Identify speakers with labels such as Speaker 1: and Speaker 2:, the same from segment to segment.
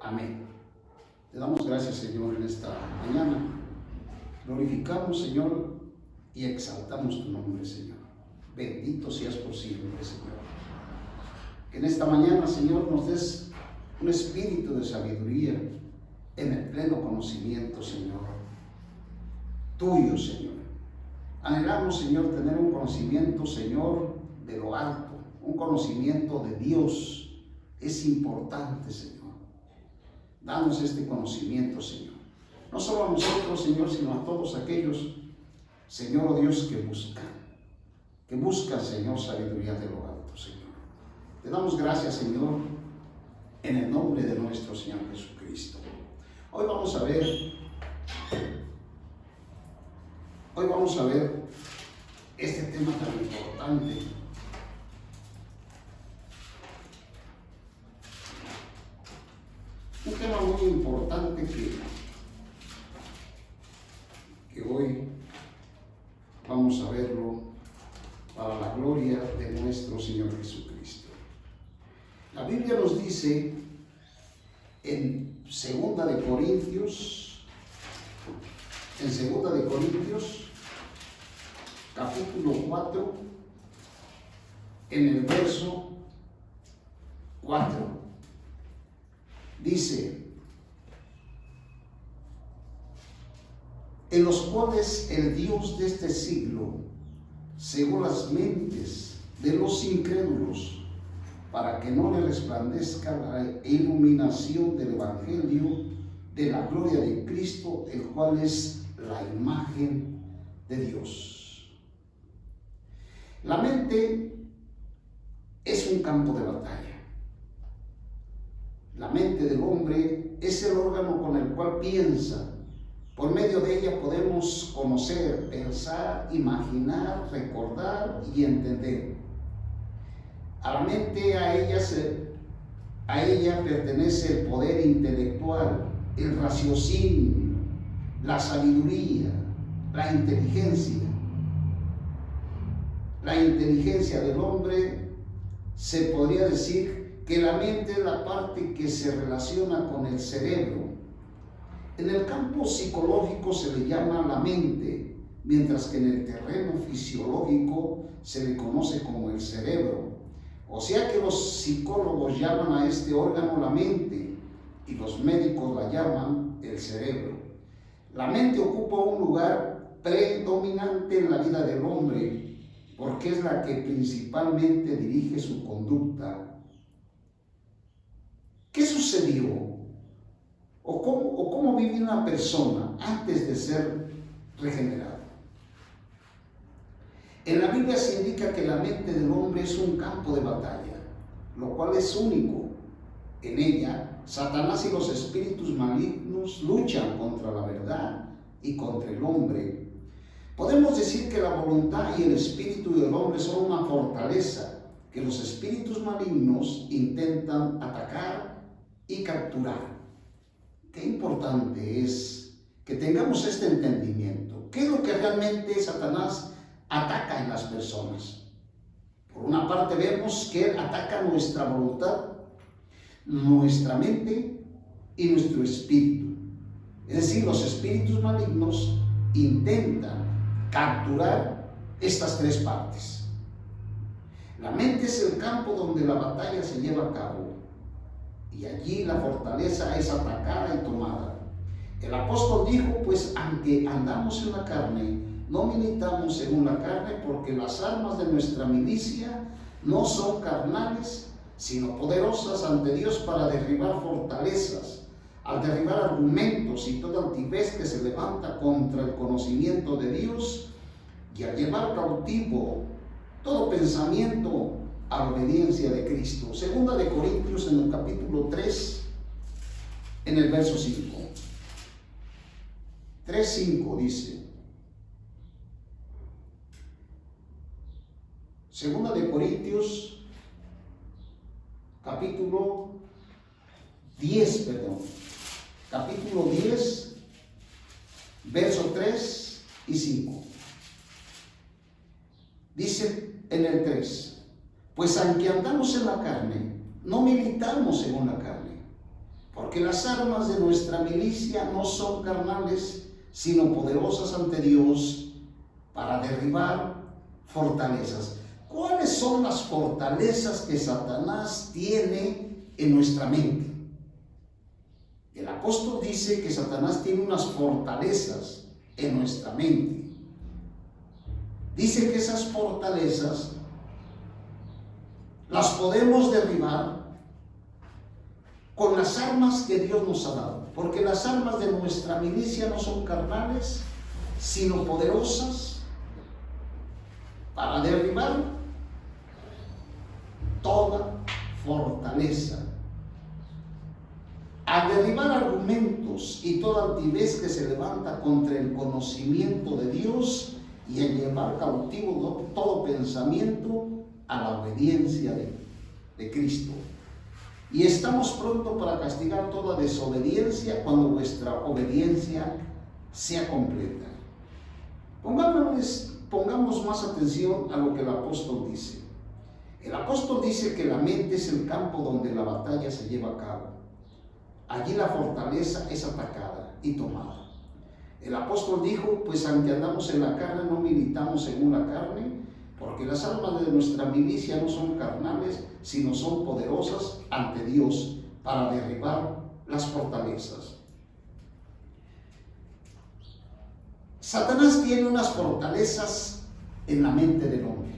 Speaker 1: Amén. Te damos gracias, Señor, en esta mañana. Glorificamos, Señor, y exaltamos tu nombre, Señor. Bendito seas por siempre, Señor. Que en esta mañana, Señor, nos des un espíritu de sabiduría en el pleno conocimiento, Señor, tuyo, Señor. Anhelamos, Señor, tener un conocimiento, Señor, de lo alto, un conocimiento de Dios. Es importante, Señor. Danos este conocimiento, Señor. No solo a nosotros, Señor, sino a todos aquellos, Señor, oh Dios, que buscan, Señor, sabiduría de lo alto, Señor. Te damos gracias, Señor, en el nombre de nuestro Señor Jesucristo. Hoy vamos a ver este tema tan importante. Un tema muy importante que hoy vamos a verlo para la gloria de nuestro Señor Jesucristo. La Biblia nos dice en 2 de Corintios, capítulo 4, en el verso 4. Dice: en los cuales el Dios de este siglo cegó las mentes de los incrédulos, para que no le resplandezca la iluminación del Evangelio de la gloria de Cristo, el cual es la imagen de Dios. La mente es un campo de batalla. La mente del hombre es el órgano con el cual piensa. Por medio de ella podemos conocer, pensar, imaginar, recordar y entender. A la mente, a ella pertenece el poder intelectual, el raciocinio, la sabiduría, la inteligencia. La inteligencia del hombre, se podría decir que la mente es la parte que se relaciona con el cerebro. En el campo psicológico se le llama la mente, mientras que en el terreno fisiológico se le conoce como el cerebro. O sea que los psicólogos llaman a este órgano la mente y los médicos la llaman el cerebro. La mente ocupa un lugar predominante en la vida del hombre, porque es la que principalmente dirige su conducta. ¿Qué sucedió? ¿O cómo vive una persona antes de ser regenerada? En la Biblia se indica que la mente del hombre es un campo de batalla, lo cual es único. En ella, Satanás y los espíritus malignos luchan contra la verdad y contra el hombre. Podemos decir que la voluntad y el espíritu del hombre son una fortaleza que los espíritus malignos intentan atacar y capturar. Qué importante es que tengamos este entendimiento. ¿Qué es lo que realmente Satanás ataca en las personas? Por una parte vemos que él ataca nuestra voluntad, nuestra mente y nuestro espíritu. Es decir, los espíritus malignos intentan capturar estas tres partes. La mente es el campo donde la batalla se lleva a cabo, y allí la fortaleza es atacada y tomada. El apóstol dijo, pues aunque andamos en la carne, no militamos según la carne, porque las armas de nuestra milicia no son carnales, sino poderosas ante Dios para derribar fortalezas, al derribar argumentos y toda altivez que se levanta contra el conocimiento de Dios, y al llevar cautivo todo pensamiento a la obediencia de Cristo. 2 de Corintios en el capítulo 3, en el verso 5. 3:5 dice: 2 de Corintios, capítulo 10, capítulo 10, verso 3 y 5. Dice en el 3: pues aunque andamos en la carne, no militamos según la carne, porque porque las armas de nuestra milicia no son carnales, sino poderosas ante Dios para derribar fortalezas. ¿Cuáles son las fortalezas que Satanás tiene en nuestra mente? El apóstol dice que Satanás tiene unas fortalezas en nuestra mente. Dice que esas fortalezas las podemos derribar con las armas que Dios nos ha dado, porque las armas de nuestra milicia no son carnales, sino poderosas para derribar toda fortaleza. Al derribar argumentos y toda altivez que se levanta contra el conocimiento de Dios, y en llevar cautivo todo pensamiento a la obediencia de Cristo. Y estamos pronto para castigar toda desobediencia cuando vuestra obediencia sea completa. Pongamos más atención a lo que el apóstol dice. El apóstol dice que la mente es el campo donde la batalla se lleva a cabo. Allí la fortaleza es atacada y tomada. El apóstol dijo, pues aunque andamos en la carne, no militamos según la carne, porque las armas de nuestra milicia no son carnales, sino son poderosas ante Dios para derribar las fortalezas. Satanás tiene unas fortalezas en la mente del hombre.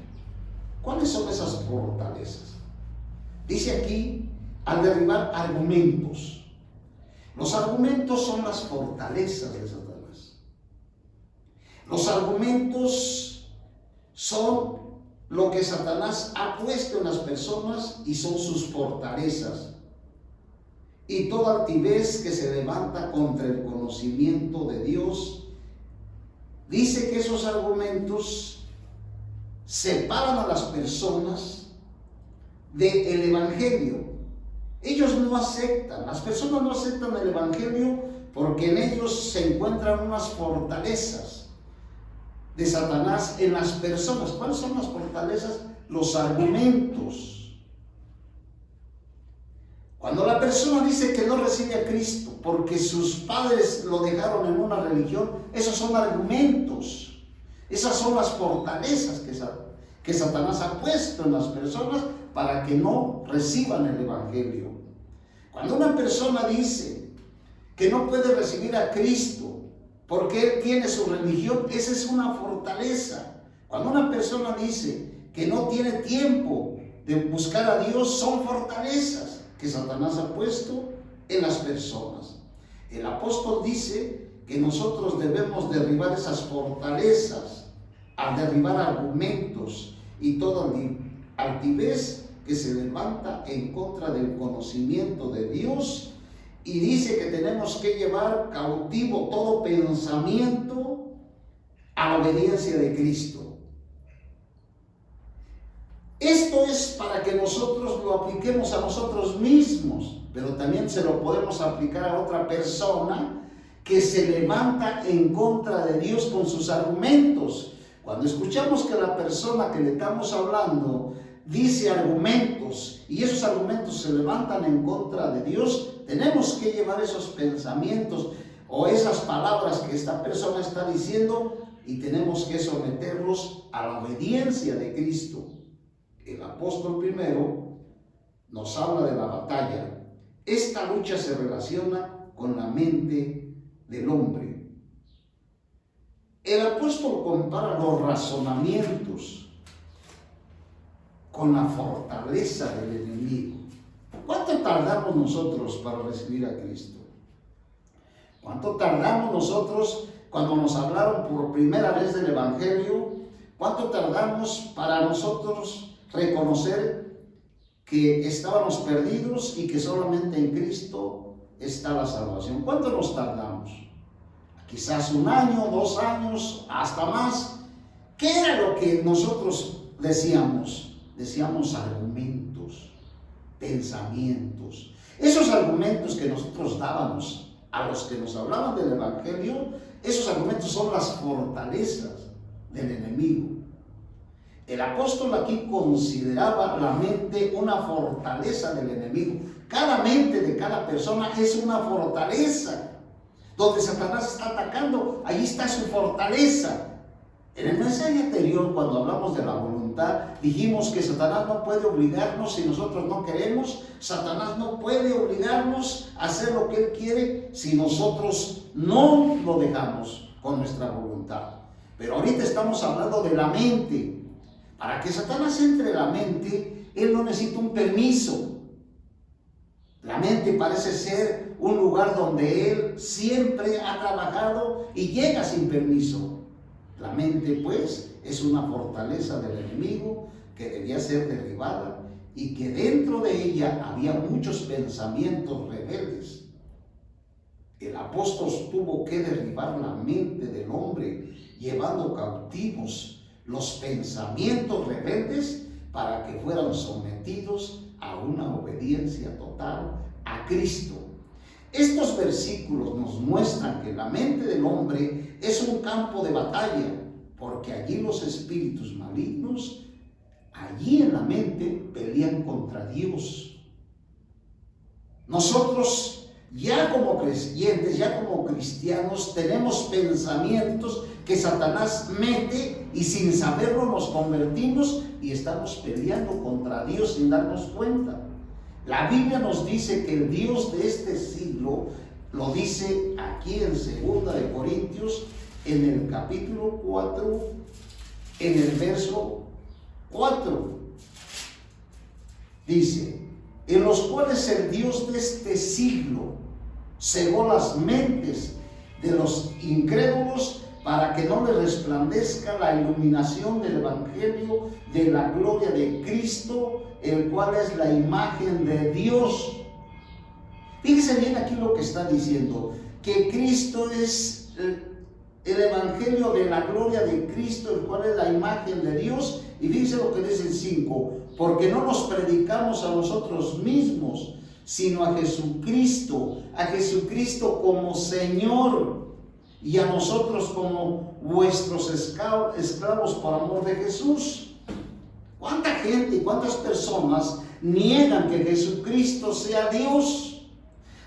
Speaker 1: ¿Cuáles son esas fortalezas? Dice aquí, al derribar argumentos. Los argumentos son las fortalezas de Satanás. Los argumentos son lo que Satanás ha puesto en las personas y son sus fortalezas. Y toda altivez que se levanta contra el conocimiento de Dios, dice que esos argumentos separan a las personas del Evangelio. Ellos no aceptan, las personas no aceptan el Evangelio porque en ellos se encuentran unas fortalezas de Satanás en las personas. ¿Cuáles son las fortalezas? Los argumentos. Cuando la persona dice que no recibe a Cristo porque sus padres lo dejaron en una religión, esos son argumentos. Esas son las fortalezas que Satanás ha puesto en las personas para que no reciban el Evangelio. Cuando una persona dice que no puede recibir a Cristo porque él tiene su religión, esa es una fortaleza. Cuando una persona dice que no tiene tiempo de buscar a Dios, son fortalezas que Satanás ha puesto en las personas. El apóstol dice que nosotros debemos derribar esas fortalezas al derribar argumentos y toda altivez que se levanta en contra del conocimiento de Dios. Y dice que tenemos que llevar cautivo todo pensamiento a la obediencia de Cristo. Esto es para que nosotros lo apliquemos a nosotros mismos, pero también se lo podemos aplicar a otra persona que se levanta en contra de Dios con sus argumentos. Cuando escuchamos que la persona que le estamos hablando dice argumentos y esos argumentos se levantan en contra de Dios, tenemos que llevar esos pensamientos o esas palabras que esta persona está diciendo y tenemos que someterlos a la obediencia de Cristo. El apóstol primero nos habla de la batalla. Esta lucha se relaciona con la mente del hombre. El apóstol compara los razonamientos con la fortaleza del enemigo. ¿Cuánto tardamos nosotros para recibir a Cristo? ¿Cuánto tardamos nosotros cuando nos hablaron por primera vez del Evangelio? ¿Cuánto tardamos para nosotros reconocer que estábamos perdidos y que solamente en Cristo está la salvación? ¿Cuánto nos tardamos? Quizás 1 año, 2 años, hasta más. ¿Qué era lo que nosotros decíamos? Decíamos argumentos, pensamientos. Esos argumentos que nosotros dábamos a los que nos hablaban del Evangelio, esos argumentos son las fortalezas del enemigo. El apóstol aquí consideraba la mente una fortaleza del enemigo. Cada mente de cada persona es una fortaleza. Donde Satanás está atacando, ahí está su fortaleza. En el mensaje anterior, cuando hablamos de la voluntad, dijimos que Satanás no puede obligarnos si nosotros no queremos. Satanás no puede obligarnos a hacer lo que él quiere si nosotros no lo dejamos con nuestra voluntad. Pero ahorita estamos hablando de la mente. Para que Satanás entre en la mente, él no necesita un permiso. La mente parece ser un lugar donde él siempre ha trabajado y llega sin permiso. La mente, pues, es una fortaleza del enemigo que debía ser derribada y que dentro de ella había muchos pensamientos rebeldes. El apóstol tuvo que derribar la mente del hombre, llevando cautivos los pensamientos rebeldes para que fueran sometidos a una obediencia total a Cristo. Estos versículos nos muestran que la mente del hombre es un campo de batalla, porque allí los espíritus malignos, allí en la mente, pelean contra Dios. Nosotros, ya como creyentes, ya como cristianos, tenemos pensamientos que Satanás mete y sin saberlo nos convertimos y estamos peleando contra Dios sin darnos cuenta. La Biblia nos dice que el Dios de este siglo, lo dice aquí en 2 de Corintios, en el capítulo 4, en el verso 4, dice: en los cuales el Dios de este siglo cegó las mentes de los incrédulos para que no les resplandezca la iluminación del evangelio de la gloria de Cristo, el cual es la imagen de Dios. Fíjense bien aquí lo que está diciendo, que Cristo es el evangelio de la gloria de Cristo, el cual es la imagen de Dios. Y fíjense lo que dice el 5, porque no nos predicamos a nosotros mismos, sino a Jesucristo como Señor, y a nosotros como vuestros esclavos por amor de Jesús. ¿Cuánta gente y cuántas personas niegan que Jesucristo sea Dios?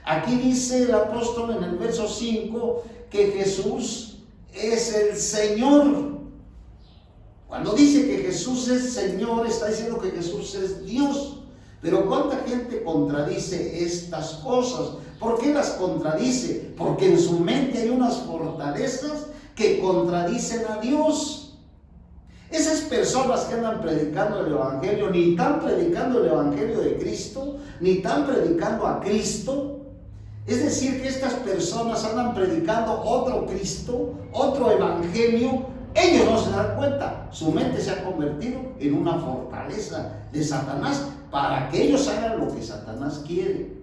Speaker 1: Aquí dice el apóstol en el verso 5 que Jesús es el Señor. Cuando dice que Jesús es Señor, está diciendo que Jesús es Dios. Pero ¿cuánta gente contradice estas cosas? ¿Por qué las contradice? Porque en su mente hay unas fortalezas que contradicen a Dios. Esas personas que andan predicando el Evangelio, ni están predicando el Evangelio de Cristo, ni están predicando a Cristo. Es decir, que estas personas andan predicando otro Cristo, otro Evangelio. Ellos no se dan cuenta. Su mente se ha convertido en una fortaleza de Satanás para que ellos hagan lo que Satanás quiere.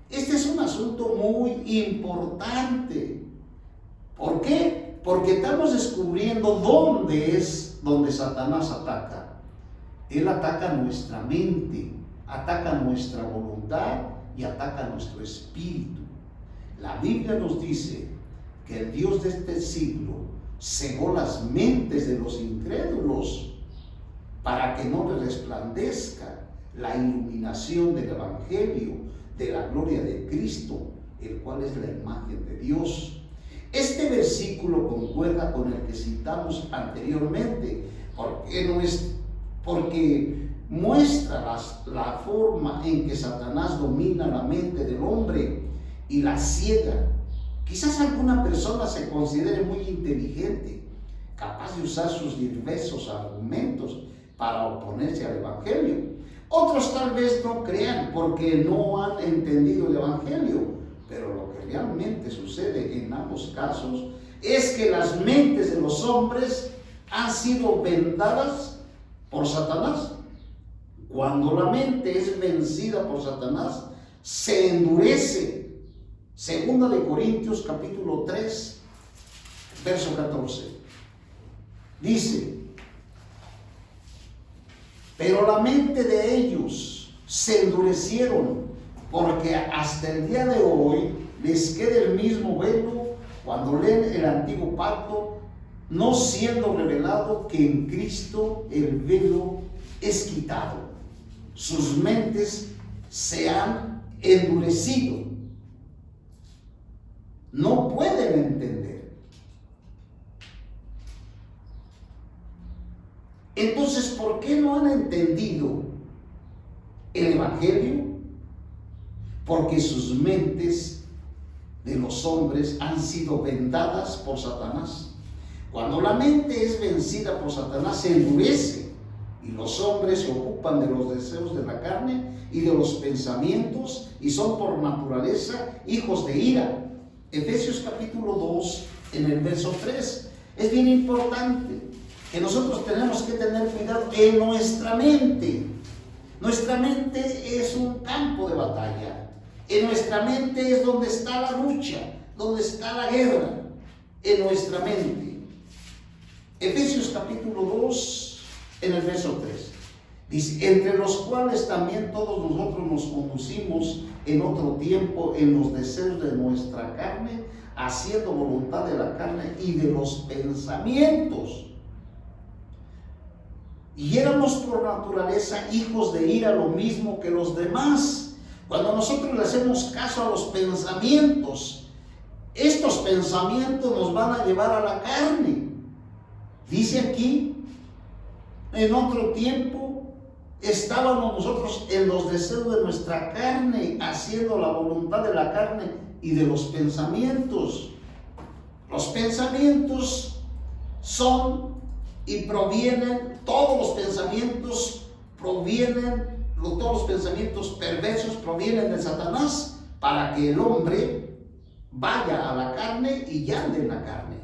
Speaker 1: Este es un asunto muy importante. ¿Por qué? Porque estamos descubriendo dónde es donde Satanás ataca. Él ataca nuestra mente, ataca nuestra voluntad y ataca nuestro espíritu. La Biblia nos dice que el Dios de este siglo cegó las mentes de los incrédulos para que no les resplandezca la iluminación del Evangelio de la gloria de Cristo, el cual es la imagen de Dios. Este versículo concuerda con el que citamos anteriormente, porque muestra la forma en que Satanás domina la mente del hombre y la ciega. Quizás alguna persona se considere muy inteligente, capaz de usar sus diversos argumentos para oponerse al Evangelio. Otros tal vez no crean porque no han entendido el Evangelio, pero lo que realmente sucede en ambos casos es que las mentes de los hombres han sido vendadas por Satanás. Cuando la mente es vencida por Satanás, se endurece. 2 de Corintios capítulo 3, verso 14. Dice: pero la mente de ellos se endurecieron, porque hasta el día de hoy les queda el mismo velo cuando leen el antiguo pacto, no siendo revelado que en Cristo el velo es quitado. Sus mentes se han endurecido. No pueden entender. Entonces, ¿por qué no han entendido el Evangelio? Porque sus mentes de los hombres han sido vendadas por Satanás. Cuando la mente es vencida por Satanás, se endurece y los hombres se ocupan de los deseos de la carne y de los pensamientos y son por naturaleza hijos de ira. Efesios capítulo 2, en el verso 3. Es bien importante que nosotros tenemos que tener cuidado en nuestra mente. Nuestra mente es un campo de batalla. En nuestra mente es donde está la lucha, donde está la guerra. En nuestra mente. Efesios capítulo 2, en el verso 3. Dice, entre los cuales también todos nosotros nos conducimos en otro tiempo en los deseos de nuestra carne, haciendo voluntad de la carne y de los pensamientos. Y éramos por naturaleza hijos de ira, lo mismo que los demás. Cuando nosotros le hacemos caso a los pensamientos, estos pensamientos nos van a llevar a la carne. Dice aquí, en otro tiempo estábamos nosotros en los deseos de nuestra carne, haciendo la voluntad de la carne y de los pensamientos. Los pensamientos son y provienen, todos los pensamientos perversos provienen de Satanás, para que el hombre vaya a la carne y ande en la carne.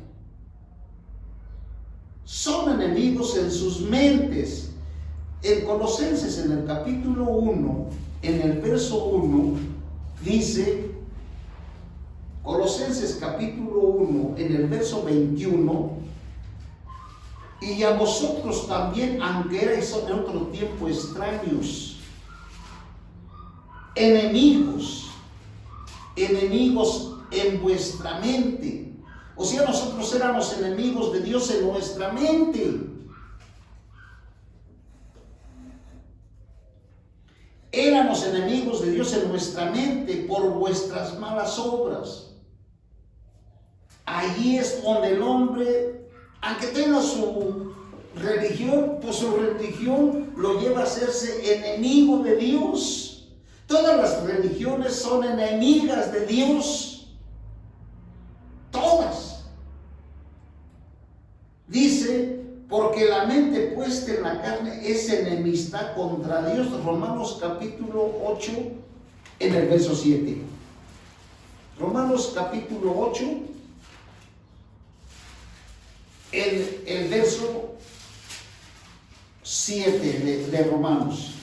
Speaker 1: Son enemigos en sus mentes. En Colosenses, en el capítulo 1, en el verso 1, dice, Colosenses capítulo 1, en el verso 21, y a vosotros también, aunque erais en otro tiempo extraños, enemigos en vuestra mente. O sea, nosotros éramos enemigos de Dios en nuestra mente. Éramos enemigos de Dios en nuestra mente por vuestras malas obras. Allí es donde el hombre, aunque tenga su religión, pues su religión lo lleva a hacerse enemigo de Dios. Todas las religiones son enemigas de Dios. Todas. Dice, porque la mente puesta en la carne es enemistad contra Dios. Romanos capítulo 8, en el verso 7. Romanos capítulo 8, el verso 7 de Romanos.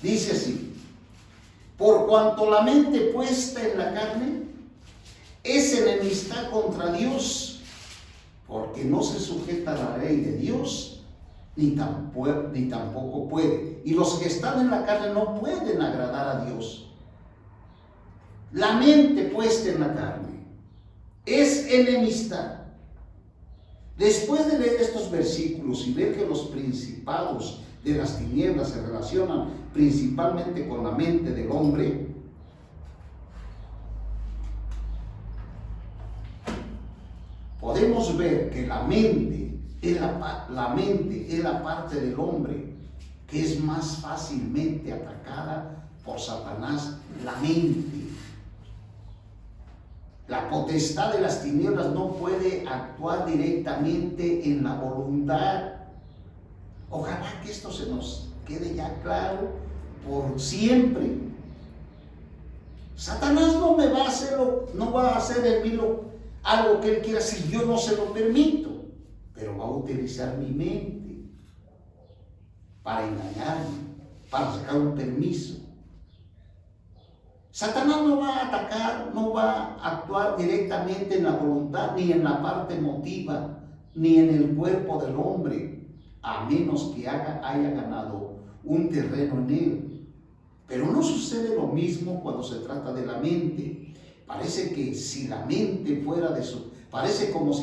Speaker 1: Dice así, por cuanto la mente puesta en la carne es enemistad contra Dios, porque no se sujeta a la ley de Dios, ni tampoco puede. Y los que están en la carne no pueden agradar a Dios. La mente puesta en la carne es enemistad. Después de leer estos versículos y ver que los principados de las tinieblas se relacionan principalmente con la mente del hombre, podemos ver que la mente es la parte del hombre que es más fácilmente atacada por Satanás. La mente. La potestad de las tinieblas no puede actuar directamente en la voluntad. Ojalá que esto se nos quede ya claro por siempre. Satanás no va a hacer en mí algo que él quiera si yo no se lo permito, pero va a utilizar mi mente para engañarme, para sacar un permiso. Satanás no va a atacar, no va a actuar directamente en la voluntad, ni en la parte emotiva, ni en el cuerpo del hombre, a menos que haya ganado un terreno en él. Pero no sucede lo mismo cuando se trata de la mente. Parece como si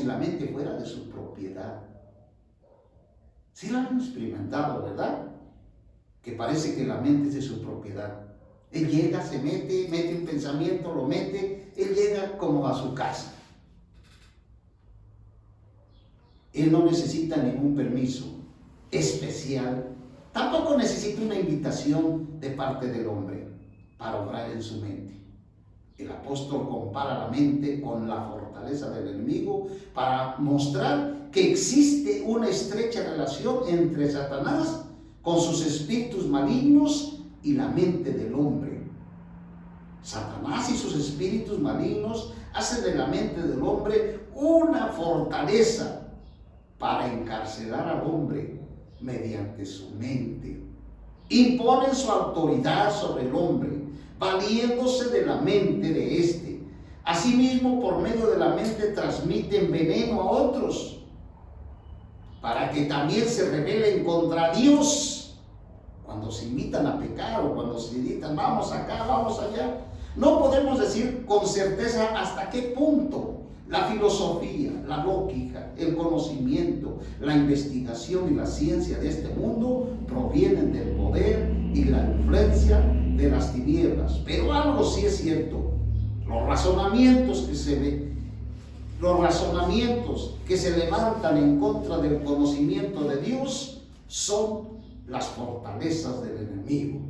Speaker 1: la mente fuera de su propiedad. Sí lo han experimentado, ¿verdad? que parece que la mente es de su propiedad. Él llega, se mete un pensamiento, lo mete, él llega como a su casa. Él no necesita ningún permiso especial, tampoco necesita una invitación de parte del hombre para obrar en su mente. El apóstol compara la mente con la fortaleza del enemigo para mostrar que existe una estrecha relación entre Satanás con sus espíritus malignos y la mente del hombre. Satanás y sus espíritus malignos hacen de la mente del hombre una fortaleza para encarcelar al hombre mediante su mente. Imponen su autoridad sobre el hombre, valiéndose de la mente de éste. Asimismo, por medio de la mente transmiten veneno a otros, para que también se rebelen contra Dios. Cuando se invitan a pecar o cuando se invitan, vamos acá, vamos allá, no podemos decir con certeza hasta qué punto la filosofía, la lógica, el conocimiento, la investigación y la ciencia de este mundo provienen del poder y la influencia de las tinieblas. Pero algo sí es cierto: los razonamientos que se levantan en contra del conocimiento de Dios son las fortalezas del enemigo.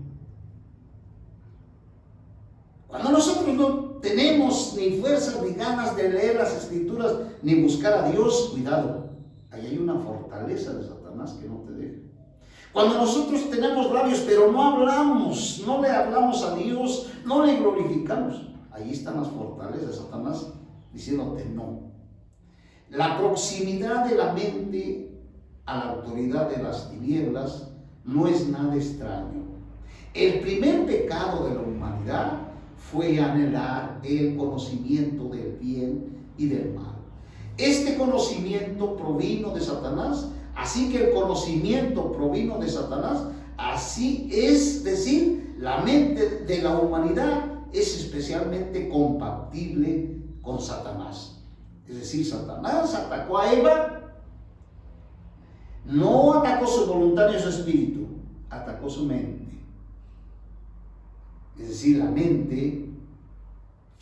Speaker 1: Cuando nosotros no tenemos ni fuerzas ni ganas de leer las Escrituras ni buscar a Dios, cuidado, ahí hay una fortaleza de Satanás que no te deja. Cuando nosotros tenemos labios pero no hablamos, no le hablamos a Dios, no le glorificamos, ahí están las fortalezas de Satanás diciéndote no. La proximidad de la mente a la autoridad de las tinieblas no es nada extraño. El primer pecado de la humanidad fue anhelar el conocimiento del bien y del mal. Este conocimiento provino de Satanás, así que el conocimiento provino de Satanás, así es decir, la mente de la humanidad es especialmente compatible con Satanás. Es decir, Satanás atacó a Eva, no atacó su voluntad ni su espíritu, atacó su mente. Es decir, la mente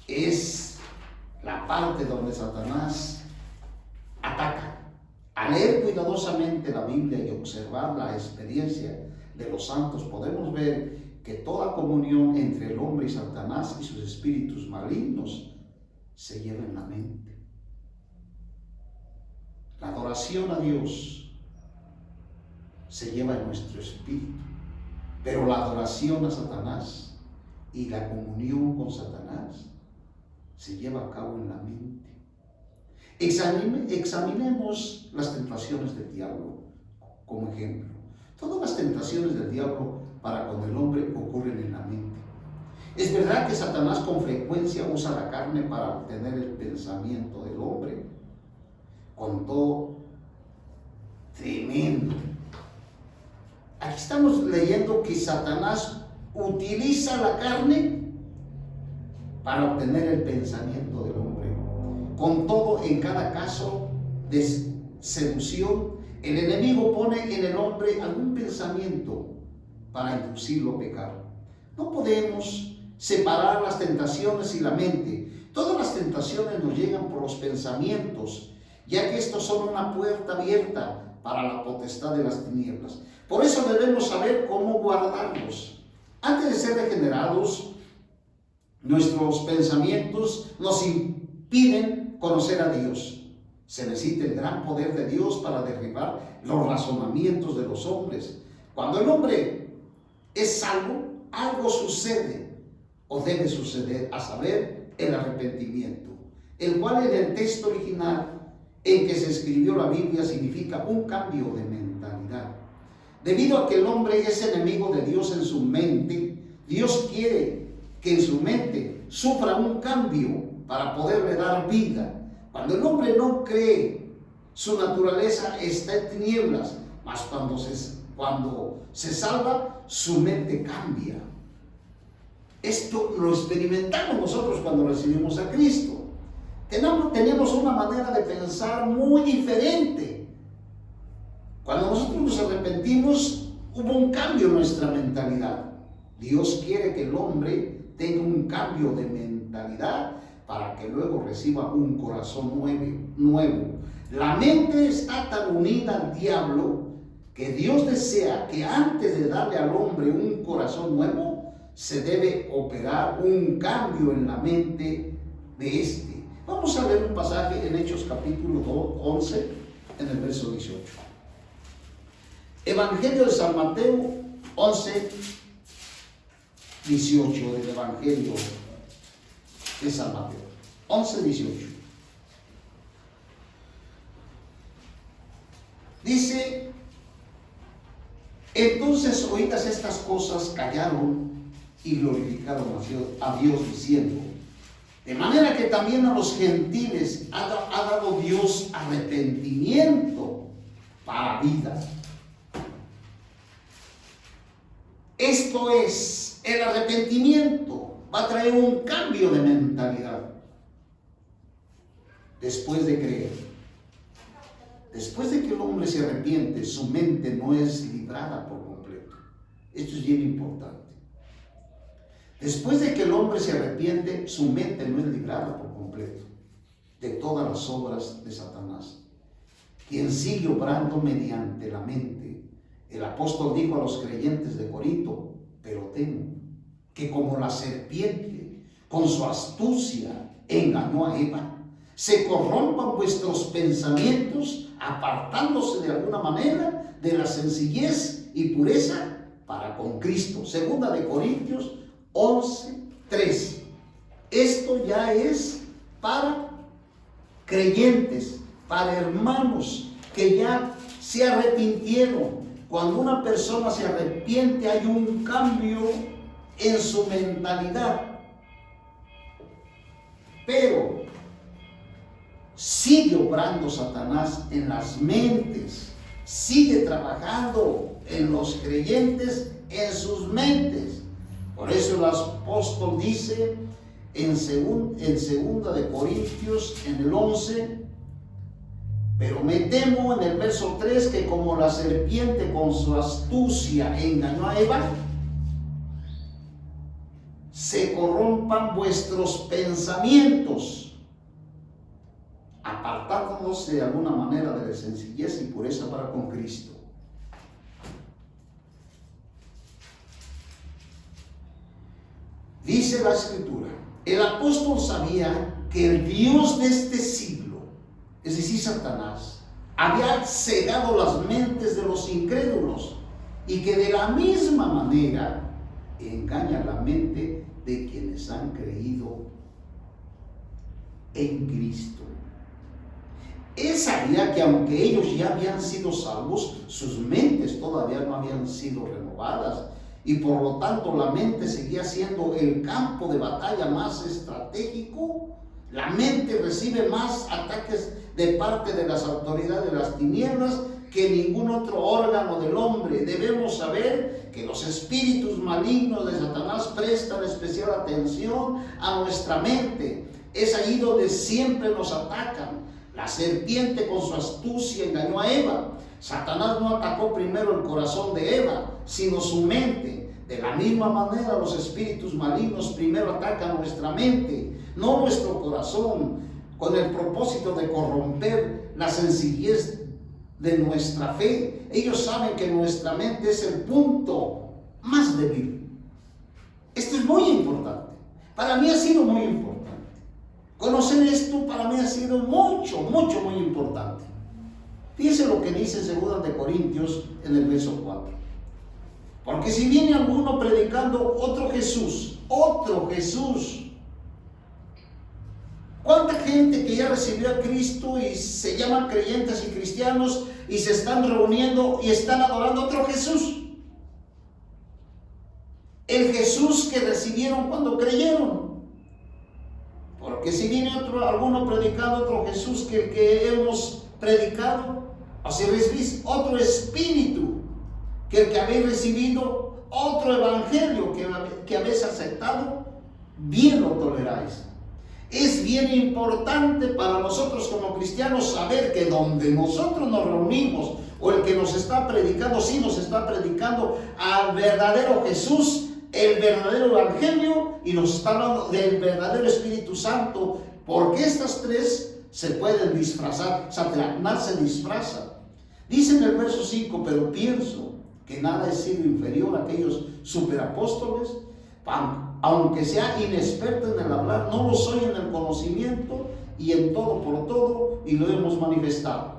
Speaker 1: es la parte donde Satanás ataca. Al leer cuidadosamente la Biblia y observar la experiencia de los santos, podemos ver que toda comunión entre el hombre y Satanás y sus espíritus malignos se lleva en la mente. La adoración a Dios se lleva en nuestro espíritu, pero la adoración a Satanás y la comunión con Satanás se lleva a cabo en la mente. Examinemos las tentaciones del diablo como ejemplo. Todas las tentaciones del diablo para con el hombre ocurren en la mente. Es verdad que Satanás con frecuencia usa la carne para obtener el pensamiento del hombre, con todo tremendo. Aquí estamos leyendo que Satanás utiliza la carne para obtener el pensamiento del hombre. Con todo, en cada caso de seducción, el enemigo pone en el hombre algún pensamiento para inducirlo a pecar. No podemos separar las tentaciones y la mente. Todas las tentaciones nos llegan por los pensamientos, ya que estos son una puerta abierta para la potestad de las tinieblas. Por eso debemos saber cómo guardarlos. Antes de ser regenerados, nuestros pensamientos nos impiden conocer a Dios. Se necesita el gran poder de Dios para derribar los razonamientos de los hombres. Cuando el hombre es salvo, algo sucede o debe suceder, a saber, el arrepentimiento, el cual en el texto original en que se escribió la Biblia significa un cambio de mentalidad. Debido a que el hombre es enemigo de Dios en su mente, Dios quiere que en su mente sufra un cambio para poderle dar vida. Cuando el hombre no cree, su naturaleza está en tinieblas, mas cuando se salva, su mente cambia. Esto lo experimentamos nosotros cuando recibimos a Cristo. Tenemos una manera de pensar muy diferente. Cuando nosotros nos arrepentimos, hubo un cambio en nuestra mentalidad. Dios quiere que el hombre tenga un cambio de mentalidad para que luego reciba un corazón nuevo. La mente está tan unida al diablo que Dios desea que antes de darle al hombre un corazón nuevo, se debe operar un cambio en la mente de este. Vamos a ver un pasaje en Hechos capítulo 11, en el verso 18. Evangelio de San Mateo 11, 18, del Evangelio de San Mateo 11, 18. Dice: entonces, oídas estas cosas, callaron y glorificaron a Dios diciendo: de manera que también a los gentiles ha dado Dios arrepentimiento para vida. Esto es, el arrepentimiento va a traer un cambio de mentalidad después de creer. Después de que el hombre se arrepiente, su mente no es librada por completo. Esto es bien importante. Después de que el hombre se arrepiente, su mente no es librada por completo de todas las obras de Satanás, quien sigue obrando mediante la mente. El apóstol dijo a los creyentes de Corinto: pero temo que como la serpiente con su astucia engañó a Eva, se corrompan vuestros pensamientos, apartándose de alguna manera de la sencillez y pureza para con Cristo. Segunda de Corintios 11, 3. Esto ya es para creyentes, para hermanos que ya se arrepintieron. Cuando una persona se arrepiente, hay un cambio en su mentalidad. Pero sigue obrando Satanás en las mentes, sigue trabajando en los creyentes, en sus mentes. Por eso el apóstol dice en segunda de Corintios, en el 11: pero me temo, en el verso 3, que como la serpiente con su astucia engañó a Eva, se corrompan vuestros pensamientos, apartándonos de alguna manera de la sencillez y pureza para con Cristo. Dice la Escritura: el apóstol sabía que el Dios de este siglo, es decir, Satanás, había cegado las mentes de los incrédulos y que de la misma manera engaña la mente de quienes han creído en Cristo. Él sabía que aunque ellos ya habían sido salvos, sus mentes todavía no habían sido renovadas y por lo tanto la mente seguía siendo el campo de batalla más estratégico. La mente recibe más ataques de parte de las autoridades de las tinieblas que ningún otro órgano del hombre. Debemos saber que los espíritus malignos de Satanás prestan especial atención a nuestra mente. Es ahí donde siempre nos atacan. La serpiente con su astucia engañó a Eva. Satanás no atacó primero el corazón de Eva, sino su mente. De la misma manera, los espíritus malignos primero atacan nuestra mente, no nuestro corazón, con el propósito de corromper la sencillez de nuestra fe. Ellos saben que nuestra mente es el punto más débil. Esto es muy importante. Para mí ha sido muy importante. Conocer esto para mí ha sido mucho, muy importante. Fíjense lo que dice en 2 de Corintios en el verso 4. Porque si viene alguno predicando otro Jesús, ¿cuánta gente que ya recibió a Cristo y se llaman creyentes y cristianos y se están reuniendo y están adorando a otro Jesús? El Jesús que recibieron cuando creyeron. Porque si viene alguno predicando otro Jesús que el que hemos predicado, o si recibís otro espíritu que el que habéis recibido, otro evangelio que habéis aceptado, bien lo toleráis. Es bien importante para nosotros como cristianos saber que donde nosotros nos reunimos o el que nos está predicando, sí nos está predicando al verdadero Jesús, el verdadero Evangelio, y nos está hablando del verdadero Espíritu Santo, porque estas tres se pueden disfrazar. Satanás se disfraza. Dice en el verso 5: pero pienso que nada he sido inferior a aquellos superapóstoles, aunque sea inexperto en el hablar, no lo soy en el conocimiento, y en todo por todo, y lo hemos manifestado.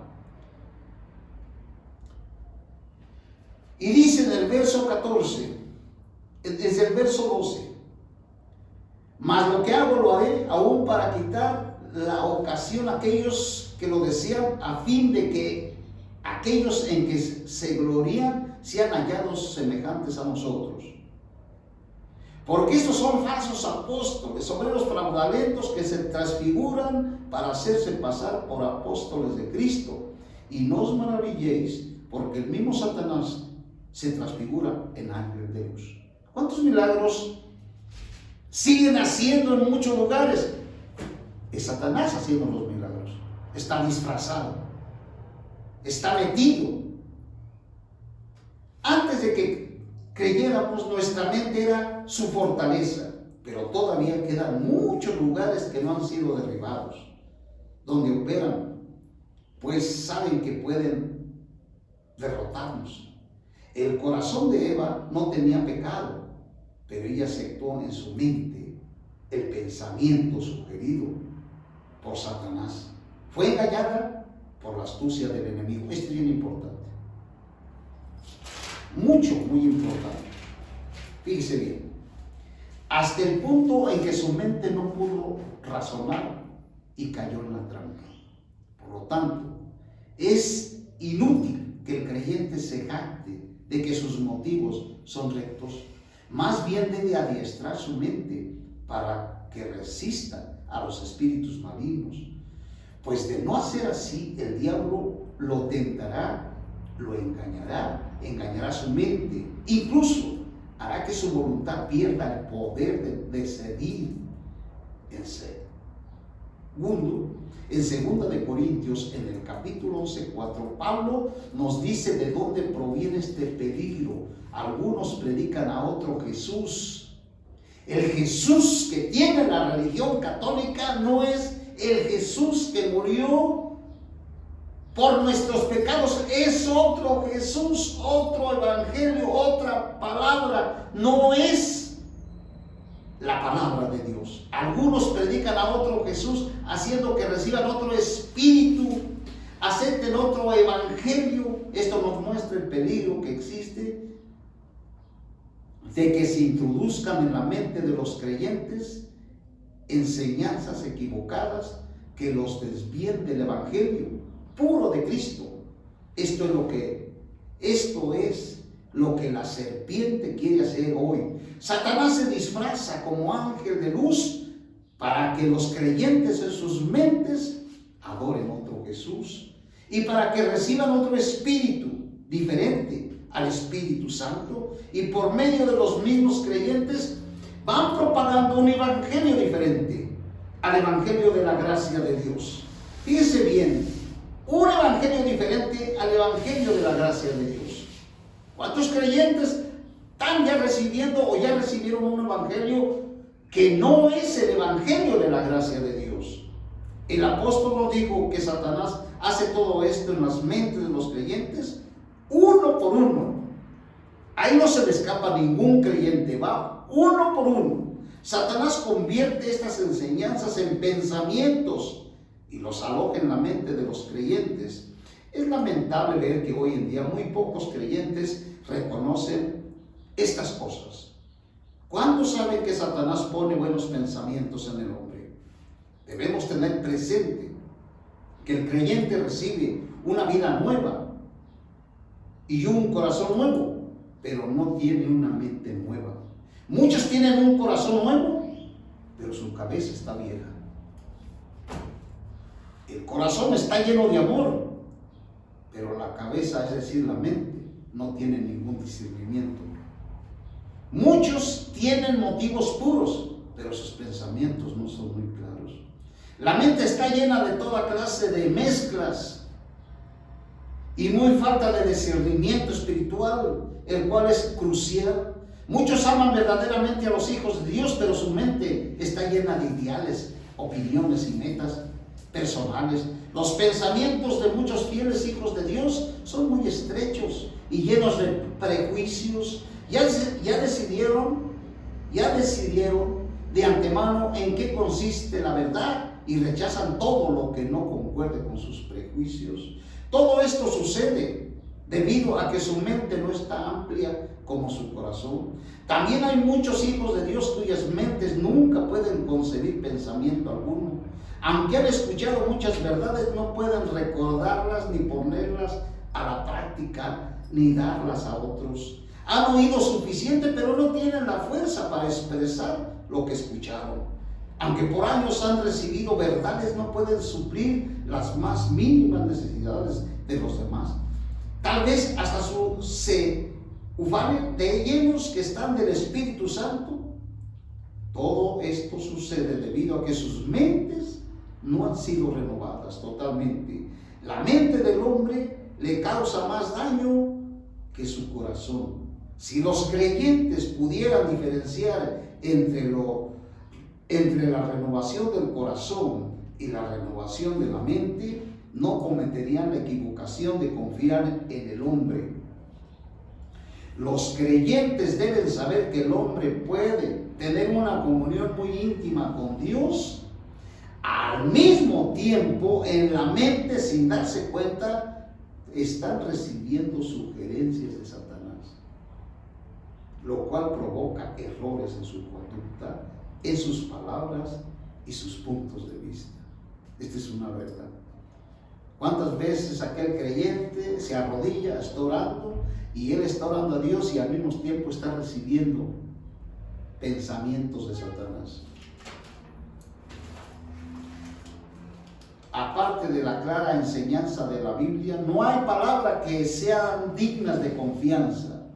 Speaker 1: Y dice en el verso 14, desde el verso 12: mas lo que hago lo haré aún para quitar la ocasión a aquellos que lo desean, a fin de que aquellos en que se glorían sean hallados semejantes a nosotros. Porque estos son falsos apóstoles, obreros fraudulentos, que se transfiguran para hacerse pasar por apóstoles de Cristo. Y no os maravilléis, porque el mismo Satanás se transfigura en ángel de luz. ¿Cuántos milagros siguen haciendo en muchos lugares? Es Satanás haciendo los milagros. Está disfrazado, está metido. Antes de que creyéramos, nuestra mente era su fortaleza, pero todavía quedan muchos lugares que no han sido derribados, donde operan, pues saben que pueden derrotarnos. El corazón de Eva no tenía pecado, pero ella aceptó en su mente el pensamiento sugerido por Satanás. Fue engañada por la astucia del enemigo. Esto es bien importante. Muy importante. Fíjese bien. Hasta el punto en que su mente no pudo razonar y cayó en la trampa. Por lo tanto, es inútil que el creyente se jacte de que sus motivos son rectos. Más bien debe adiestrar su mente para que resista a los espíritus malignos. Pues de no hacer así, el diablo lo tentará, lo engañará su mente, incluso hará que su voluntad pierda el poder de decidir. En 2 de Corintios, en el capítulo 11:4, Pablo nos dice de dónde proviene este peligro. Algunos predican a otro Jesús. El Jesús que tiene la religión católica no es el Jesús que murió por nuestros pecados. Es otro Jesús, otro evangelio, otra palabra. No es la palabra de Dios. Algunos predican a otro Jesús haciendo que reciban otro espíritu, acepten otro evangelio. Esto nos muestra el peligro que existe de que se introduzcan en la mente de los creyentes enseñanzas equivocadas que los desvíen del evangelio puro de Cristo. Esto es lo que la serpiente quiere hacer hoy. Satanás se disfraza como ángel de luz para que los creyentes en sus mentes adoren otro Jesús y para que reciban otro espíritu diferente al Espíritu Santo, y por medio de los mismos creyentes van propagando un evangelio diferente al evangelio de la gracia de Dios. Fíjese bien, un evangelio diferente al evangelio de la gracia de Dios. ¿Cuántos creyentes están ya recibiendo o ya recibieron un evangelio que no es el evangelio de la gracia de Dios? El apóstol nos dijo que Satanás hace todo esto en las mentes de los creyentes, uno por uno. Ahí no se le escapa ningún creyente, va uno por uno. Satanás convierte estas enseñanzas en pensamientos y los aloja en la mente de los creyentes. Es lamentable ver que hoy en día muy pocos creyentes reconocen estas cosas. ¿Cuándo saben que Satanás pone buenos pensamientos en el hombre? Debemos tener presente que el creyente recibe una vida nueva y un corazón nuevo, pero no tiene una mente nueva. Muchos tienen un corazón nuevo, pero su cabeza está vieja. El corazón está lleno de amor, pero la cabeza, es decir, la mente, no tiene ningún discernimiento. Muchos tienen motivos puros, pero sus pensamientos no son muy claros. La mente está llena de toda clase de mezclas y muy falta de discernimiento espiritual, el cual es crucial. Muchos aman verdaderamente a los hijos de Dios, pero su mente está llena de ideales, opiniones y metas personales. Los pensamientos de muchos fieles hijos de Dios son muy estrechos y llenos de prejuicios. Ya decidieron de antemano en qué consiste la verdad y rechazan todo lo que no concuerde con sus prejuicios. Todo esto sucede debido a que su mente no está amplia como su corazón. También hay muchos hijos de Dios cuyas mentes nunca pueden concebir pensamiento alguno. Aunque han escuchado muchas verdades, no pueden recordarlas ni ponerlas a la práctica ni darlas a otros. Han oído suficiente, pero no tienen la fuerza para expresar lo que escucharon. Aunque por años han recibido verdades, no pueden suplir las más mínimas necesidades de los demás. Tal vez hasta se ufanen de llenos que están del Espíritu Santo. Todo esto sucede debido a que sus mentes no han sido renovadas totalmente. La mente del hombre le causa más daño que su corazón. Si los creyentes pudieran diferenciar entre la renovación del corazón y la renovación de la mente, no cometerían la equivocación de confiar en el hombre. Los creyentes deben saber que el hombre puede tener una comunión muy íntima con Dios, al mismo tiempo en la mente, sin darse cuenta, están recibiendo sugerencias de Satanás, lo cual provoca errores en su conducta, en sus palabras y sus puntos de vista. Esta es una verdad. ¿Cuántas veces aquel creyente se arrodilla, está orando, y él está orando a Dios y al mismo tiempo está recibiendo pensamientos de Satanás? Aparte de la clara enseñanza de la Biblia, no hay palabras que sean dignas de confianza.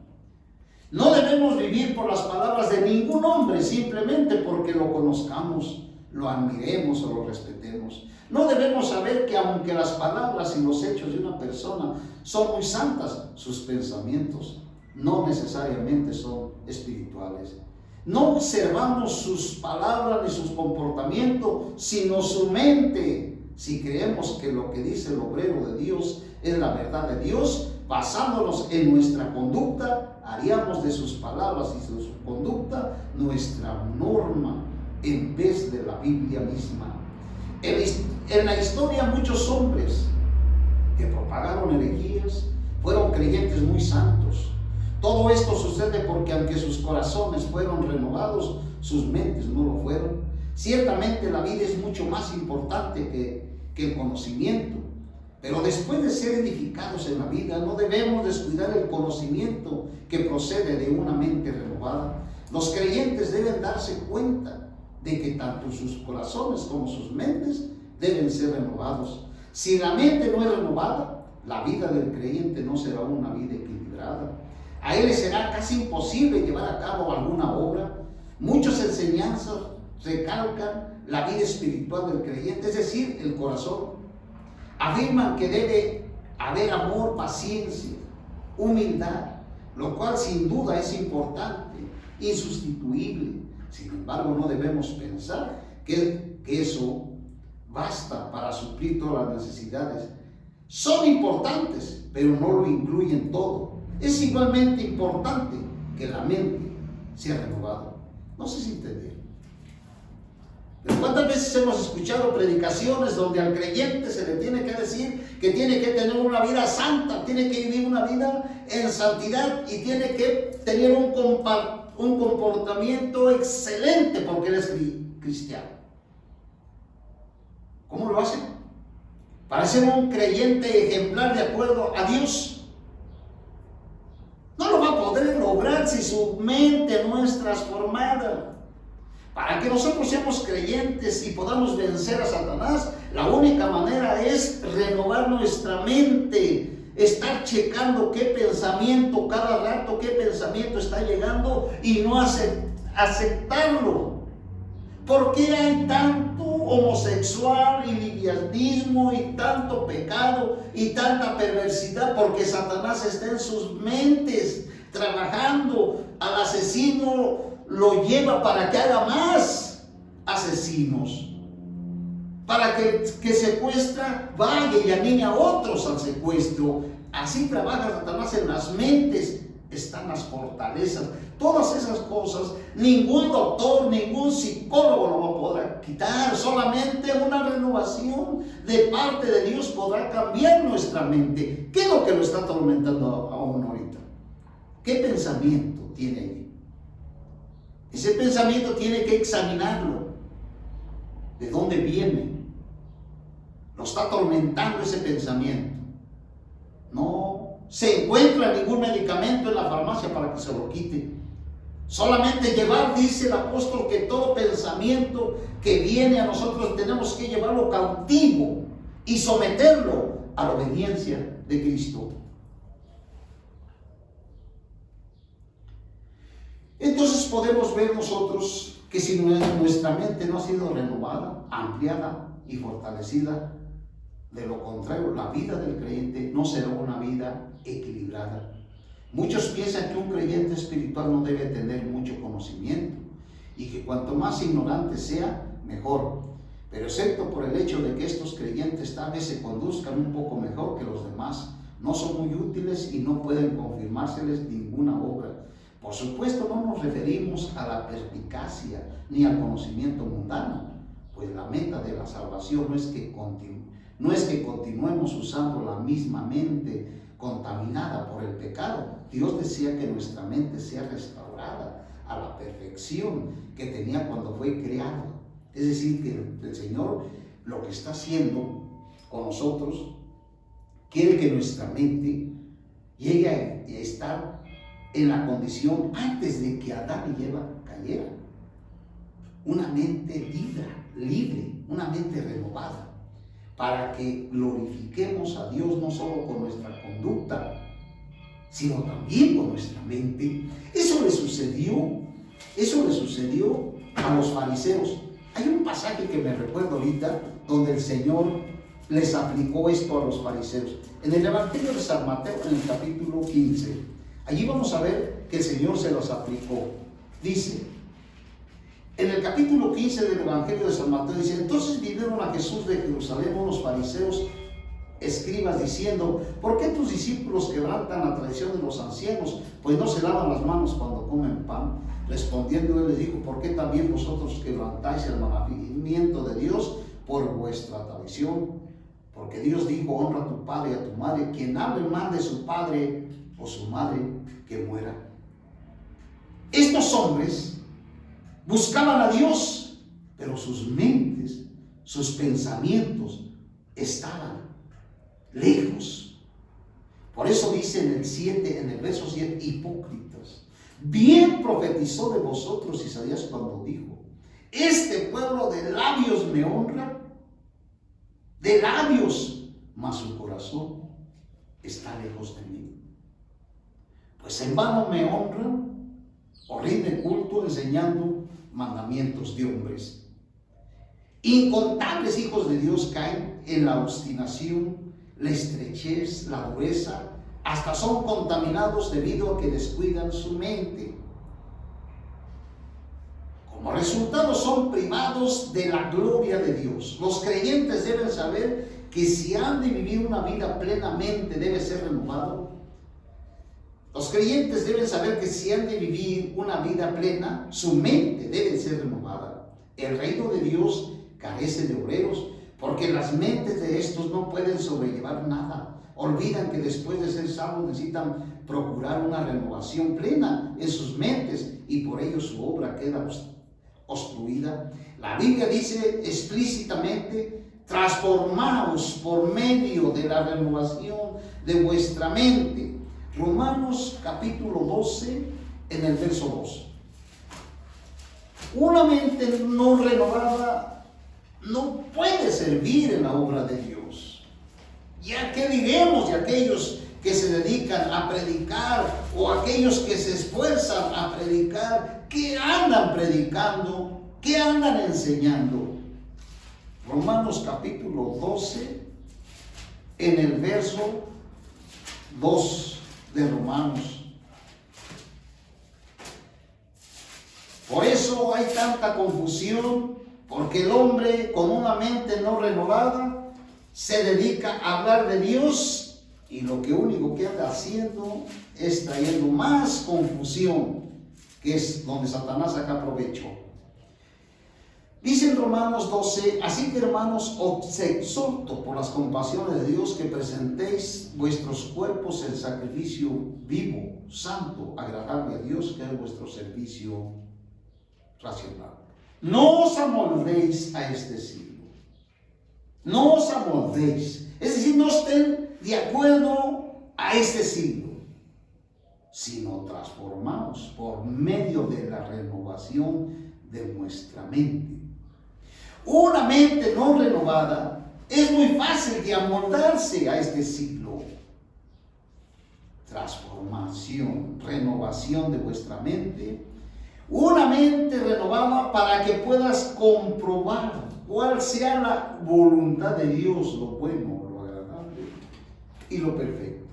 Speaker 1: No debemos vivir por las palabras de ningún hombre simplemente porque lo conozcamos, lo admiremos o lo respetemos. No debemos saber que aunque las palabras y los hechos de una persona son muy santas, sus pensamientos no necesariamente son espirituales. No observamos sus palabras ni sus comportamientos, sino su mente. Si creemos que lo que dice el obrero de Dios es la verdad de Dios, basándonos en nuestra conducta, haríamos de sus palabras y de su conducta nuestra norma en vez de la Biblia misma. En la historia, muchos hombres que propagaron herejías fueron creyentes muy santos. Todo esto sucede porque aunque sus corazones fueron renovados, sus mentes no lo fueron. Ciertamente la vida es mucho más importante que el conocimiento, pero después de ser edificados en la vida, no debemos descuidar el conocimiento que procede de una mente renovada. Los creyentes deben darse cuenta de que tanto sus corazones como sus mentes deben ser renovados. Si la mente no es renovada, la vida del creyente no será una vida equilibrada. A él le será casi imposible llevar a cabo alguna obra. Muchas enseñanzas recalcan la vida espiritual del creyente, es decir, el corazón. Afirman que debe haber amor, paciencia, humildad, lo cual sin duda es importante, insustituible. Sin embargo, no debemos pensar que eso basta para suplir todas las necesidades. Son importantes, pero no lo incluyen todo. Es igualmente importante que la mente sea renovada. No sé si entendieron. Pero ¿cuántas veces hemos escuchado predicaciones donde al creyente se le tiene que decir que tiene que tener una vida santa, tiene que vivir una vida en santidad y tiene que tener un comportamiento excelente porque él es cristiano? ¿Cómo lo hacen? Para ser un creyente ejemplar de acuerdo a Dios. No lo va a poder lograr si su mente no es transformada. Para que nosotros seamos creyentes y podamos vencer a Satanás, la única manera es renovar nuestra mente, estar checando qué pensamiento, cada rato qué pensamiento está llegando y no aceptarlo. ¿Por qué hay tanto homosexual y lesbianismo y tanto pecado y tanta perversidad, porque Satanás está en sus mentes trabajando. Al asesino lo lleva para que haga más asesinos, para que secuestra vaya y anime a otros al secuestro. Así trabaja Satanás. En las mentes están las fortalezas. Todas esas cosas ningún doctor, ningún psicólogo lo va a poder quitar. Solamente una renovación de parte de Dios podrá cambiar nuestra mente. ¿Qué es lo que lo está atormentando a uno ahorita? ¿Qué pensamiento tiene ahí? Ese pensamiento tiene que examinarlo. ¿De dónde viene? Lo está atormentando ese pensamiento. No se encuentra ningún medicamento en la farmacia para que se lo quite. Solamente llevar, dice el apóstol, que todo pensamiento que viene a nosotros tenemos que llevarlo cautivo y someterlo a la obediencia de Cristo. Entonces podemos ver nosotros que si nuestra mente no ha sido renovada, ampliada y fortalecida, de lo contrario, la vida del creyente no será una vida equilibrada. Muchos piensan que un creyente espiritual no debe tener mucho conocimiento y que cuanto más ignorante sea, mejor. Pero excepto por el hecho de que estos creyentes tal vez se conduzcan un poco mejor que los demás, no son muy útiles y no pueden confirmárseles ninguna obra. Por supuesto, no nos referimos a la perspicacia ni al conocimiento mundano, pues la meta de la salvación no es que continuemos usando la misma mente contaminada por el pecado. Dios desea que nuestra mente sea restaurada a la perfección que tenía cuando fue creado. Es decir, que el Señor lo que está haciendo con nosotros, quiere que nuestra mente llegue a estar en la condición antes de que Adán y Eva cayeran. Una mente libre, una mente renovada, para que glorifiquemos a Dios no solo con nuestra conducta, sino también con nuestra mente. Eso le sucedió a los fariseos. Hay un pasaje que me recuerdo ahorita donde el Señor les aplicó esto a los fariseos. En el Evangelio de San Mateo, en el capítulo 15, allí vamos a ver que el Señor se los aplicó. Dice, en el capítulo 15 del Evangelio de San Mateo, dice: entonces vinieron a Jesús de Jerusalén unos fariseos, escribas, diciendo: ¿por qué tus discípulos quebrantan la tradición de los ancianos, pues no se lavan las manos cuando comen pan? Respondiendo él les dijo: ¿por qué también vosotros quebrantáis el mandamiento de Dios por vuestra tradición? Porque Dios dijo: honra a tu padre y a tu madre. Quien hable mal de su padre o su madre, que muera. Estos hombres buscaban a Dios, pero sus mentes, sus pensamientos estaban lejos. Por eso dice en el verso 7, hipócritas, bien profetizó de vosotros Isaías cuando dijo: este pueblo de labios me honra, de labios, mas su corazón está lejos de mí. Pues en vano me honran o rinden culto enseñando mandamientos de hombres. Incontables hijos de Dios caen en la obstinación, la estrechez, la dureza, hasta son contaminados debido a que descuidan su mente. Como resultado son privados de la gloria de Dios. Los creyentes deben saber que si han de vivir una vida plenamente debe ser renovado. Los creyentes deben saber que si han de vivir una vida plena, su mente debe ser renovada. El reino de Dios carece de obreros, porque las mentes de estos no pueden sobrellevar nada. Olvidan que después de ser salvos necesitan procurar una renovación plena en sus mentes, y por ello su obra queda obstruida. La Biblia dice explícitamente: transformaos por medio de la renovación de vuestra mente. Romanos capítulo 12, en el verso 2. Una mente no renovada no puede servir en la obra de Dios. ¿Ya qué diremos de aquellos que se dedican a predicar, o aquellos que se esfuerzan a predicar? ¿Qué andan predicando? ¿Qué andan enseñando? Romanos capítulo 12, en el verso 2 de Romanos. Por eso hay tanta confusión, porque el hombre con una mente no renovada se dedica a hablar de Dios y lo que único que anda haciendo es trayendo más confusión, que es donde Satanás saca provecho. Dice en Romanos 12, así que hermanos, os exhorto por las compasiones de Dios que presentéis vuestros cuerpos en sacrificio vivo, santo, agradable a Dios, que es vuestro servicio racional. No os amoldéis a este siglo. No os amoldéis. Es decir, no estén de acuerdo a este siglo, sino transformaos por medio de la renovación de vuestra mente. Una mente no renovada es muy fácil de amoldarse a este siglo. Transformación, renovación de vuestra mente. Una mente renovada para que puedas comprobar cuál sea la voluntad de Dios, lo bueno, lo agradable y lo perfecto.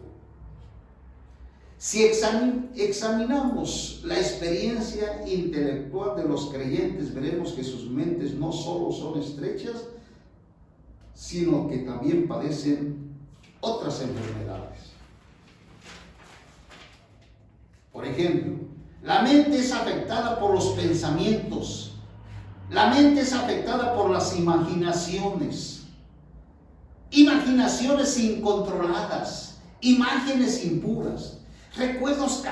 Speaker 1: Si examinamos la experiencia intelectual de los creyentes, veremos que sus mentes no solo son estrechas, sino que también padecen otras enfermedades. Por ejemplo, la mente es afectada por los pensamientos. La mente es afectada por las imaginaciones. Imaginaciones incontroladas, imágenes impuras, recuerdos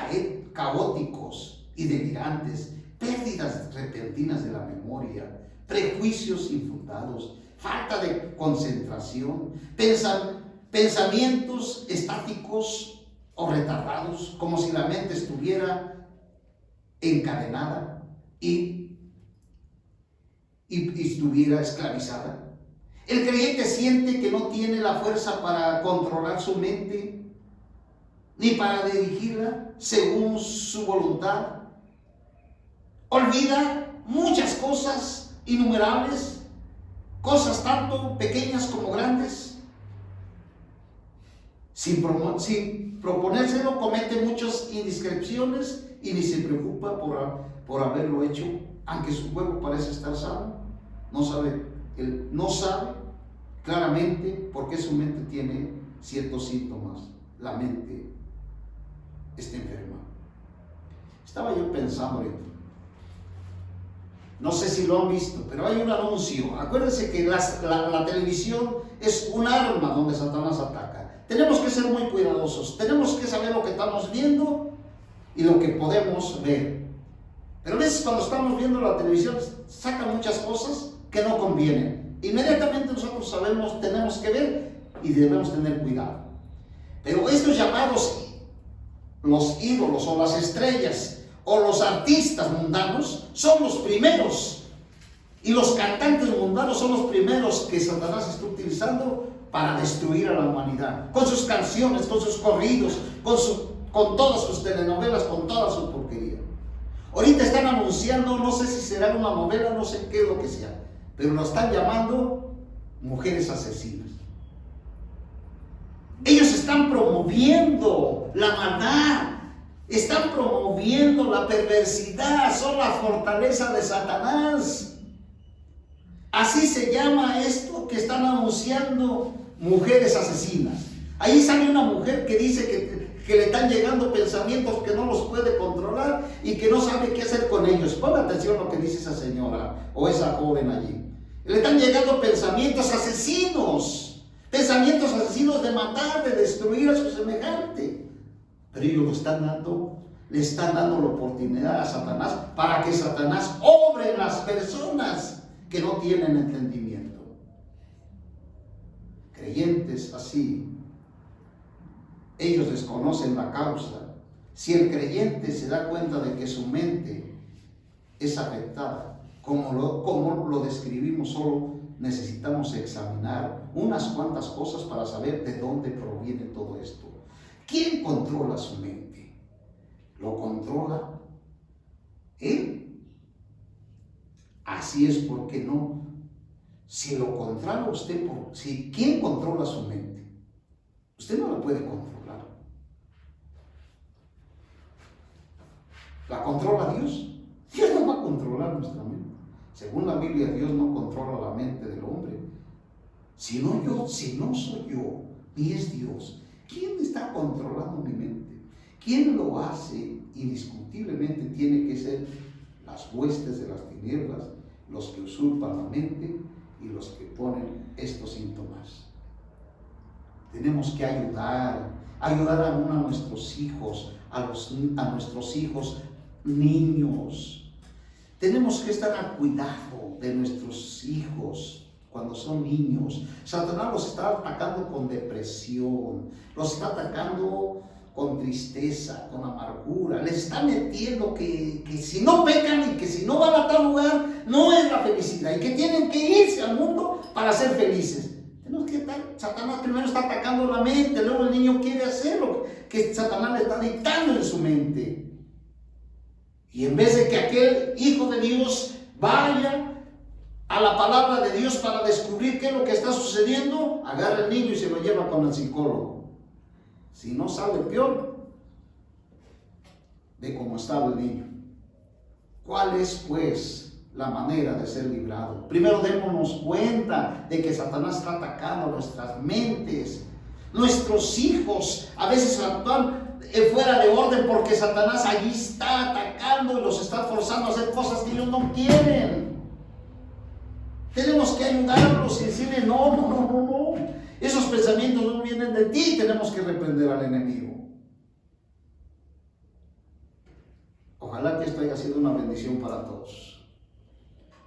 Speaker 1: caóticos y delirantes, pérdidas repentinas de la memoria, prejuicios infundados, falta de concentración, pensamientos estáticos o retardados, como si la mente estuviera encadenada y estuviera esclavizada. El creyente siente que no tiene la fuerza para controlar su mente, ni para dirigirla según su voluntad. Olvida muchas cosas innumerables, cosas tanto pequeñas como grandes. Sin proponérselo, comete muchas indiscreciones y ni se preocupa por haberlo hecho, aunque su cuerpo parece estar sano. No sabe claramente por qué su mente tiene ciertos síntomas. La mente está enferma. Estaba yo pensando ahorita, no sé si lo han visto, pero hay un anuncio. Acuérdense que la televisión es un arma donde Satanás ataca. Tenemos que ser muy cuidadosos, tenemos que saber lo que estamos viendo y lo que podemos ver. Pero a veces cuando estamos viendo la televisión sacan muchas cosas que no convienen. Inmediatamente nosotros sabemos, tenemos que ver y debemos tener cuidado. Pero estos llamados los ídolos o las estrellas o los artistas mundanos son los primeros, y los cantantes mundanos son los primeros que Satanás está utilizando para destruir a la humanidad, con sus canciones, con sus corridos, con todas sus telenovelas, con toda su porquería. Ahorita están anunciando, no sé si será una novela, no sé qué es lo que sea, pero lo están llamando mujeres asesinas. Ellos están promoviendo la maldad, están promoviendo la perversidad, son la fortaleza de Satanás. Así se llama esto que están anunciando, mujeres asesinas. Ahí sale una mujer que dice que le están llegando pensamientos que no los puede controlar y que no sabe qué hacer con ellos. Ponga atención a lo que dice esa señora o esa joven allí. Le están llegando pensamientos asesinos de matar, de destruir a su semejante. Pero ellos le están dando la oportunidad a Satanás para que Satanás obre en las personas que no tienen entendimiento. Creyentes así, ellos desconocen la causa. Si el creyente se da cuenta de que su mente es afectada, como lo describimos, solo necesitamos examinar unas cuantas cosas para saber de dónde proviene todo esto. ¿Quién controla su mente? ¿Lo controla él? Así es porque no si lo controla usted, ¿quién controla su mente? Usted no la puede controlar. ¿La controla Dios? Dios no va a controlar nuestra mente. Según la Biblia, Dios no controla la mente del hombre. Si no soy yo, ni es Dios, ¿quién está controlando mi mente? ¿Quién lo hace? Indiscutiblemente tiene que ser las huestes de las tinieblas, los que usurpan la mente y los que ponen estos síntomas. Tenemos que ayudar aún a nuestros hijos, a nuestros hijos niños. Tenemos que estar al cuidado de nuestros hijos cuando son niños. Satanás los está atacando con depresión, los está atacando con tristeza, con amargura. Les está metiendo que si no pecan y que si no van a tal lugar, no es la felicidad y que tienen que irse al mundo para ser felices. Satanás primero está atacando la mente, luego el niño quiere hacer lo que Satanás le está dictando en su mente. Y en vez de que aquel hijo de Dios vaya a la palabra de Dios para descubrir qué es lo que está sucediendo, agarra al niño y se lo lleva con el psicólogo. Si no sale peor de cómo estaba el niño. ¿Cuál es, pues, la manera de ser librado? Primero démonos cuenta de que Satanás está atacando nuestras mentes. Nuestros hijos a veces actúan fuera de orden porque Satanás allí está atacando y los está forzando a hacer cosas que ellos no quieren. Tenemos que ayudarlos y decirle no. Esos pensamientos no vienen de ti. Tenemos que reprender al enemigo. Ojalá que esto haya sido una bendición para todos.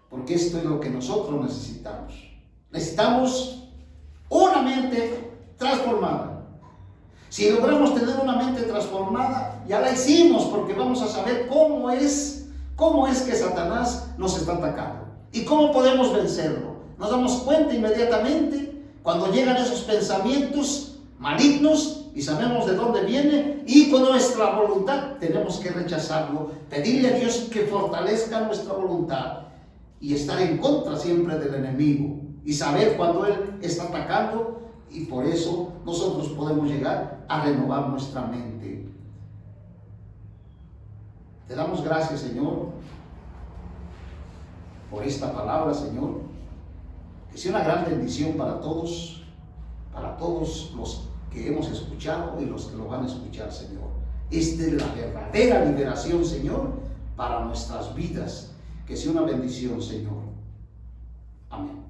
Speaker 1: Porque esto es lo que nosotros necesitamos. Necesitamos una mente transformada. Si logramos tener una mente transformada, ya la hicimos, porque vamos a saber cómo es que Satanás nos está atacando y cómo podemos vencerlo. Nos damos cuenta inmediatamente cuando llegan esos pensamientos malignos y sabemos de dónde viene, y con nuestra voluntad tenemos que rechazarlo, pedirle a Dios que fortalezca nuestra voluntad y estar en contra siempre del enemigo y saber cuando él está atacando, y por eso nosotros podemos llegar a renovar nuestra mente. Te damos gracias, Señor, por esta palabra, Señor, que sea una gran bendición para todos los que hemos escuchado y los que lo van a escuchar, Señor. Esta es la verdadera liberación, Señor, para nuestras vidas. Que sea una bendición, Señor. Amén.